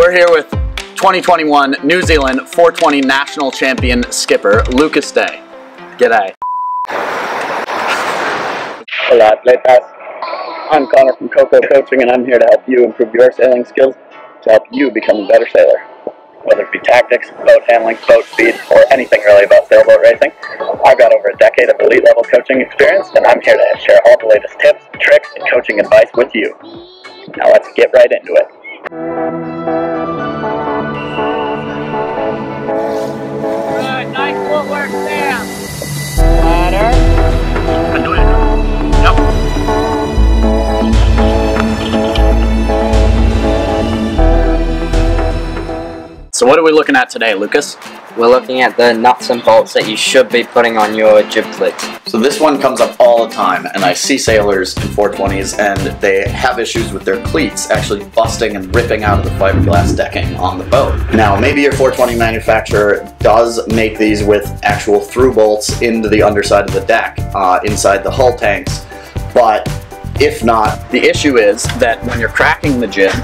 We're here with 2021 New Zealand 420 national champion skipper Lucas Day. G'day. Hola, atletas. I'm Connor from Coco Coaching, and I'm here to help you improve your sailing skills to help you become a better sailor. Whether it be tactics, boat handling, boat speed, or anything really about sailboat racing, I've got over a decade of elite level coaching experience, and I'm here to share all the latest tips, tricks, and coaching advice with you. Now let's get right into it. Good, nice footwork there. Ladder. I'm doing it. Yep. So what are we looking at today, Lucas? We're looking at the nuts and bolts that you should be putting on your jib cleats. So this one comes up all the time, and I see sailors in 420s and they have issues with their cleats actually busting and ripping out of the fiberglass decking on the boat. Now, maybe your 420 manufacturer does make these with actual through bolts into the underside of the deck, inside the hull tanks, but if not, the issue is that when you're cracking the jib,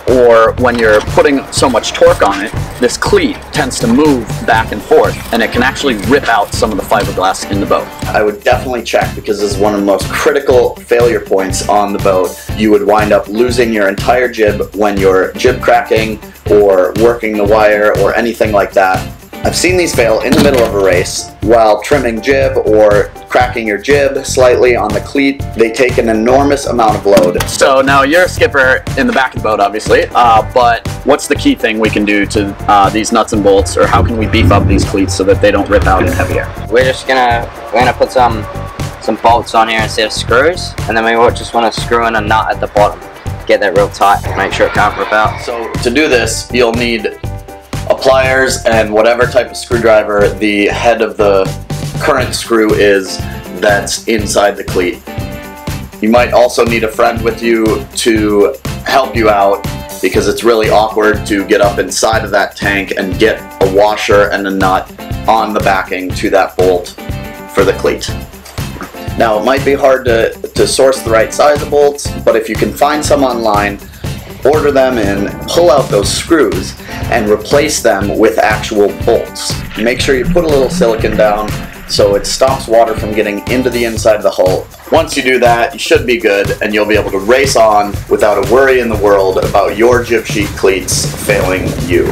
or when you're putting so much torque on it, this cleat tends to move back and forth, and it can actually rip out some of the fiberglass in the boat. I would definitely check, because this is one of the most critical failure points on the boat. You would wind up losing your entire jib when you're jib cracking or working the wire or anything like that. I've seen these fail in the middle of a race while trimming jib or cracking your jib slightly on the cleat. They take an enormous amount of load. So now you're a skipper in the back of the boat, obviously, but what's the key thing we can do to these nuts and bolts, or how can we beef up these cleats so that they don't rip out in heavier? We're gonna put some bolts on here instead of screws, and then we just want to screw in a nut at the bottom. Get that real tight, make sure it can't rip out. So to do this, you'll need pliers and whatever type of screwdriver the head of the current screw is that's inside the cleat. You might also need a friend with you to help you out, because it's really awkward to get up inside of that tank and get a washer and a nut on the backing to that bolt for the cleat. Now, it might be hard to source the right size of bolts, but if you can find some online, order them in, pull out those screws, and replace them with actual bolts. Make sure you put a little silicone down so it stops water from getting into the inside of the hull. Once you do that, you should be good, and you'll be able to race on without a worry in the world about your jib sheet cleats failing you.